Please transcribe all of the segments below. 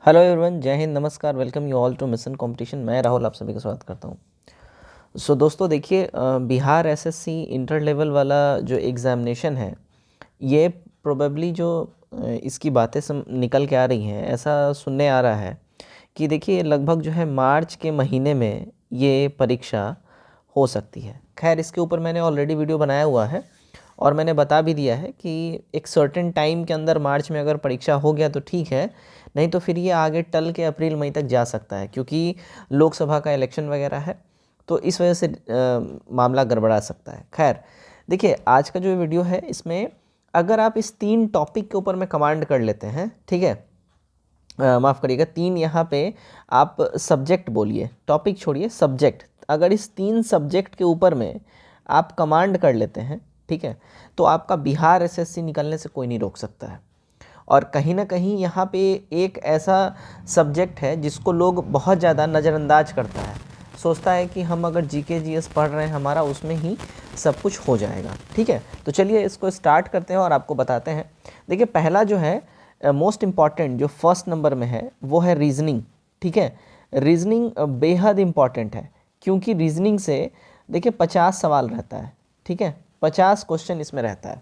Hello everyone, जय हिंद, नमस्कार, welcome you all to mission competition. मैं राहुल आप सभी का स्वागत करता हूँ। दोस्तों देखिए, बिहार एसएससी इंटर लेवल वाला जो एग्ज़ामिनेशन है, ये प्रोबेबली जो इसकी बातें निकल के आ रही हैं, ऐसा सुनने आ रहा है कि देखिए लगभग जो है मार्च के महीने में ये परीक्षा हो सकती है। खैर, इसके ऊपर मैंने ऑलरेडी वीडियो बनाया हुआ है और मैंने बता भी दिया है कि एक सर्टेन टाइम के अंदर मार्च में अगर परीक्षा हो गया तो ठीक है, नहीं तो फिर ये आगे टल के अप्रैल मई तक जा सकता है, क्योंकि लोकसभा का इलेक्शन वगैरह है, तो इस वजह से मामला गड़बड़ा सकता है। खैर देखिए, आज का जो वीडियो है इसमें अगर आप इस 3 टॉपिक के ऊपर में कमांड कर लेते हैं, ठीक है, माफ़ करिएगा, 3 यहाँ पे आप सब्जेक्ट बोलिए, टॉपिक छोड़िए, सब्जेक्ट। अगर इस 3 सब्जेक्ट के ऊपर में आप कमांड कर लेते हैं, ठीक है, तो आपका बिहार एसएससी निकलने से कोई नहीं रोक सकता है। और कहीं ना कहीं यहाँ पे एक ऐसा सब्जेक्ट है जिसको लोग बहुत ज़्यादा नज़रअंदाज करता है, सोचता है कि हम अगर जीके जीएस पढ़ रहे हैं हमारा उसमें ही सब कुछ हो जाएगा। ठीक है, तो चलिए इसको स्टार्ट करते हैं और आपको बताते हैं। देखिए, पहला जो है मोस्ट इम्पॉर्टेंट, जो फर्स्ट नंबर में है, वो है रीजनिंग। ठीक है, रीजनिंग बेहद इम्पॉर्टेंट है, क्योंकि रीजनिंग से देखिए 50 सवाल रहता है। ठीक है, 50 क्वेश्चन इसमें रहता है।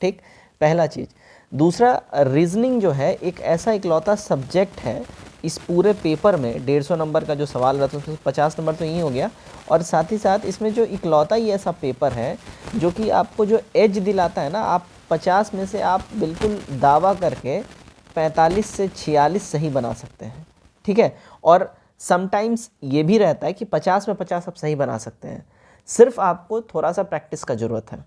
ठीक, पहला चीज़। दूसरा, रीजनिंग जो है एक ऐसा इकलौता सब्जेक्ट है इस पूरे पेपर में, 150 नंबर का जो सवाल रहता है उसमें 50 नंबर तो यही हो गया, और साथ ही साथ इसमें जो इकलौता ही ऐसा पेपर है जो कि आपको जो एज दिलाता है ना, आप 50 में से आप बिल्कुल दावा करके 45 से 46 सही बना सकते हैं। ठीक है, और समटाइम्स ये भी रहता है कि 50 में 50 आप सही बना सकते हैं, सिर्फ आपको थोड़ा सा प्रैक्टिस का ज़रूरत है।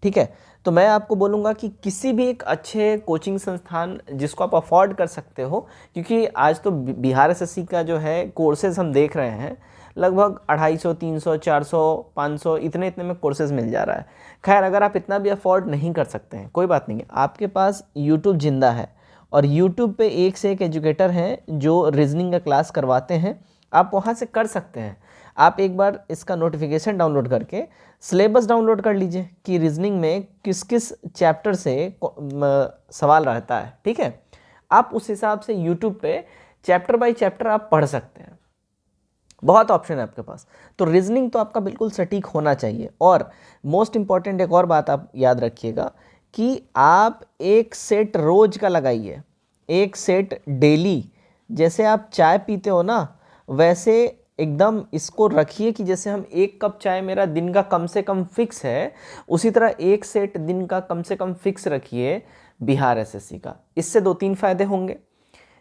ठीक है, तो मैं आपको बोलूँगा कि किसी भी एक अच्छे कोचिंग संस्थान जिसको आप अफोर्ड कर सकते हो, क्योंकि आज तो बिहार एसएससी का जो है कोर्सेज हम देख रहे हैं, लगभग 250, 300, 400, 500 इतने इतने में कोर्सेज मिल जा रहा है। खैर, अगर आप इतना भी अफोर्ड नहीं कर सकते हैं, कोई बात नहीं है, आपके पास यूट्यूब जिंदा है और यूट्यूब पे एक से एक एजुकेटर हैं जो रीजनिंग का क्लास करवाते हैं, आप वहाँ से कर सकते हैं। आप एक बार इसका नोटिफिकेशन डाउनलोड करके सिलेबस डाउनलोड कर लीजिए कि रीजनिंग में किस किस चैप्टर से सवाल रहता है। ठीक है, आप उस हिसाब से यूट्यूब पे चैप्टर बाय चैप्टर आप पढ़ सकते हैं, बहुत ऑप्शन है आपके पास। तो रीजनिंग तो आपका बिल्कुल सटीक होना चाहिए। और मोस्ट इंपॉर्टेंट एक और बात आप याद रखिएगा कि आप एक सेट रोज का लगाइए, एक सेट डेली। जैसे आप चाय पीते हो ना, वैसे एकदम इसको रखिए कि जैसे हम 1 कप चाय मेरा दिन का कम से कम फिक्स है, उसी तरह एक सेट दिन का कम से कम फिक्स रखिए बिहार एसएससी का। इससे 2-3 फायदे होंगे।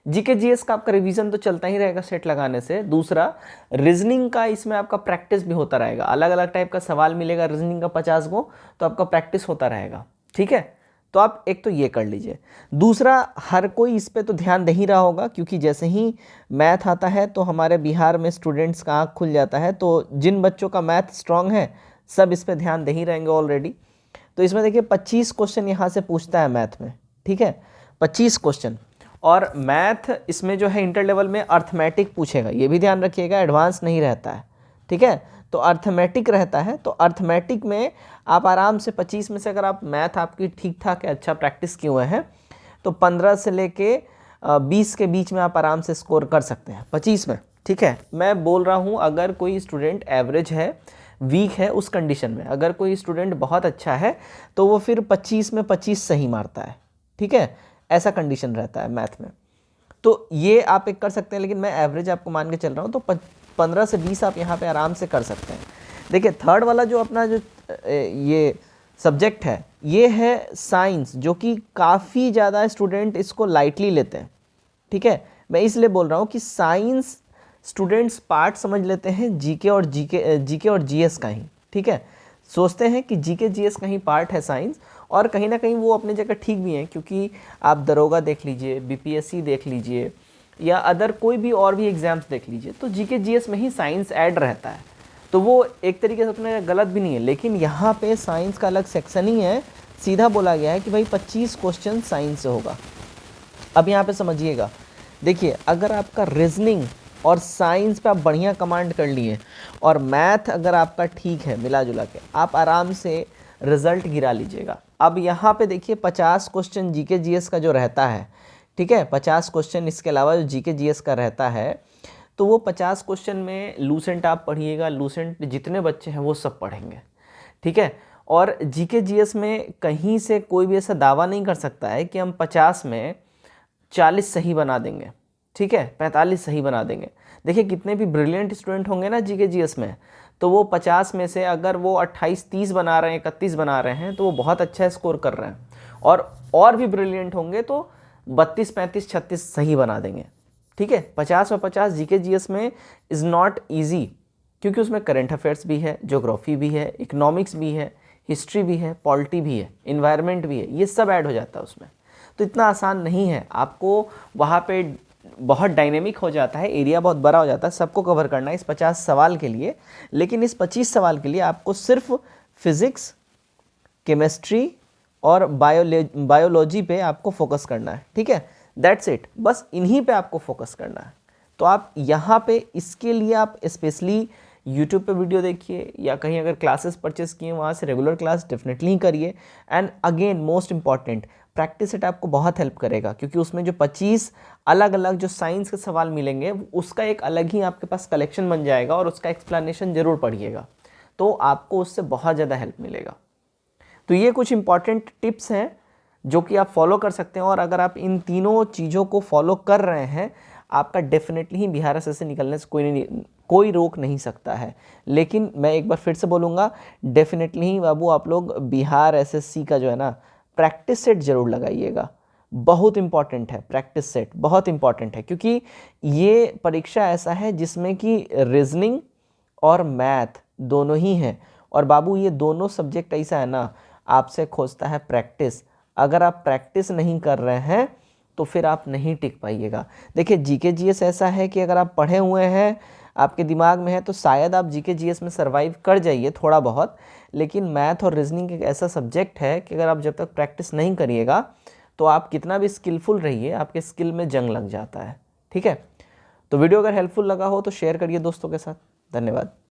जीके जीएस का आपका रिवीजन तो चलता ही रहेगा सेट लगाने से। दूसरा, रीजनिंग का इसमें आपका प्रैक्टिस भी होता रहेगा, अलग अलग टाइप का सवाल मिलेगा रीजनिंग का 50 गो, तो आपका प्रैक्टिस होता रहेगा। ठीक है, तो आप एक तो ये कर लीजिए। दूसरा, हर कोई इस पे तो ध्यान नहीं रहा होगा, क्योंकि जैसे ही मैथ आता है तो हमारे बिहार में स्टूडेंट्स का आँख खुल जाता है, तो जिन बच्चों का मैथ स्ट्रांग है सब इस पर ध्यान दे ही रहेंगे ऑलरेडी। तो इसमें देखिए 25 क्वेश्चन यहाँ से पूछता है मैथ में। ठीक है, 25 क्वेश्चन। और मैथ इसमें जो है इंटर लेवल में अर्थमेटिक पूछेगा, ये भी ध्यान रखिएगा, एडवांस नहीं रहता है। ठीक है, तो अर्थमेटिक रहता है। तो अर्थमेटिक में आप आराम से 25 में से अगर आप मैथ आपकी ठीक ठाक है, अच्छा प्रैक्टिस किए हुए हैं, तो 15 से लेके 20 के बीच में आप आराम से स्कोर कर सकते हैं 25 में। ठीक है, मैं बोल रहा हूँ अगर कोई स्टूडेंट एवरेज है, वीक है, उस कंडीशन में अगर कोई स्टूडेंट बहुत अच्छा है तो वो फिर 25 में 25 सही मारता है। ठीक है, ऐसा कंडीशन रहता है मैथ में। तो ये आप एक कर सकते हैं, लेकिन मैं एवरेज आपको मान के चल रहा हूँ, तो 15 से 20 आप यहाँ पे आराम से कर सकते हैं। देखिए, थर्ड वाला जो अपना जो ये सब्जेक्ट है, ये है साइंस, जो कि काफ़ी ज़्यादा स्टूडेंट इसको लाइटली लेते हैं। ठीक है, मैं इसलिए बोल रहा हूँ कि साइंस स्टूडेंट्स पार्ट समझ लेते हैं जीके और जीएस का ही। ठीक है, सोचते हैं कि जीके जीएस का ही पार्ट है साइंस, और कहीं ना कहीं वो अपनी जगह ठीक भी हैं, क्योंकि आप दरोगा देख लीजिए, बीपीएससी देख लीजिए, या अदर कोई भी और भी एग्जाम्स देख लीजिए, तो जीके जीएस में ही साइंस ऐड रहता है। तो वो एक तरीके से अपने गलत भी नहीं है, लेकिन यहाँ पे साइंस का अलग सेक्शन ही है, सीधा बोला गया है कि भाई 25 क्वेश्चन साइंस से होगा। अब यहाँ पे समझिएगा, देखिए, अगर आपका रीजनिंग और साइंस पे आप बढ़िया कमांड कर लिए और मैथ अगर आपका ठीक है मिला जुला के, आप आराम से रिजल्ट गिरा लीजिएगा। अब यहाँ पे देखिए 50 क्वेश्चन जीके जीएस का जो रहता है, ठीक है। 50 क्वेश्चन इसके अलावा जो जीके जीएस का रहता है, तो वो 50 क्वेश्चन में लूसेंट आप पढ़िएगा, लूसेंट जितने बच्चे हैं वो सब पढ़ेंगे, ठीक है। और जीके जीएस में कहीं से कोई भी ऐसा दावा नहीं कर सकता है कि हम 50 में 40 सही बना देंगे, ठीक है, 45 सही बना देंगे। देखिए कितने भी ब्रिलियंट स्टूडेंट होंगे ना जीके जीएस में, तो वो 50 में से अगर वो 28-30 बना रहे हैं, 31 बना रहे हैं, तो वो बहुत अच्छा स्कोर कर रहे हैं। और भी ब्रिलियंट होंगे तो 32, 35, 36 सही बना देंगे, ठीक है। 50 और 50 जीके जीएस में इज़ नॉट ईजी, क्योंकि उसमें करंट अफेयर्स भी है, ज्योग्राफी भी है, इकोनॉमिक्स भी है, हिस्ट्री भी है, पॉलिटी भी है, इन्वायरमेंट भी है, ये सब ऐड हो जाता है उसमें। तो इतना आसान नहीं है, आपको वहाँ पे बहुत डायनेमिक हो जाता है, एरिया बहुत बड़ा हो जाता है, सबको कवर करना है इस 50 सवाल के लिए। लेकिन इस 25 सवाल के लिए आपको सिर्फ फिज़िक्स, केमिस्ट्री और बायोलॉजी पे आपको फोकस करना है, ठीक है। दैट्स इट, बस इन्हीं पे आपको फोकस करना है। तो आप यहाँ पे इसके लिए आप स्पेशली यूट्यूब पे वीडियो देखिए, या कहीं अगर क्लासेस परचेस किए वहाँ से रेगुलर क्लास डेफिनेटली करिए। And again most important, practice set आपको बहुत हेल्प करेगा, क्योंकि उसमें जो 25 अलग अलग जो साइंस के सवाल मिलेंगे उसका एक अलग ही आपके पास कलेक्शन बन जाएगा, और उसका एक्सप्लेनेशन ज़रूर पढ़िएगा, तो आपको उससे बहुत ज़्यादा हेल्प मिलेगा। तो ये कुछ इंपॉर्टेंट टिप्स हैं जो कि आप फॉलो कर सकते हैं, और अगर आप इन तीनों चीज़ों को फॉलो कर रहे हैं, आपका डेफिनेटली ही बिहार एसएससी से निकलने से कोई रोक नहीं सकता है। लेकिन मैं एक बार फिर से बोलूँगा, डेफिनेटली ही बाबू आप लोग बिहार एसएससी का जो है ना प्रैक्टिस सेट ज़रूर लगाइएगा, बहुत इंपॉर्टेंट है। प्रैक्टिस सेट बहुत इंपॉर्टेंट है, क्योंकि ये परीक्षा ऐसा है जिसमें कि रीजनिंग और मैथ दोनों ही हैं, और बाबू ये दोनों सब्जेक्ट ऐसा है ना, आपसे खोजता है प्रैक्टिस। अगर आप प्रैक्टिस नहीं कर रहे हैं तो फिर आप नहीं टिक पाइएगा। देखिए जीके जीएस ऐसा है कि अगर आप पढ़े हुए हैं, आपके दिमाग में है, तो शायद आप जीके जीएस में सरवाइव कर जाइए थोड़ा बहुत। लेकिन मैथ और रीजनिंग एक ऐसा सब्जेक्ट है कि अगर आप जब तक प्रैक्टिस नहीं करिएगा, तो आप कितना भी स्किलफुल रहिए, आपके स्किल में जंग लग जाता है, ठीक है। तो वीडियो अगर हेल्पफुल लगा हो तो शेयर करिए दोस्तों के साथ। धन्यवाद।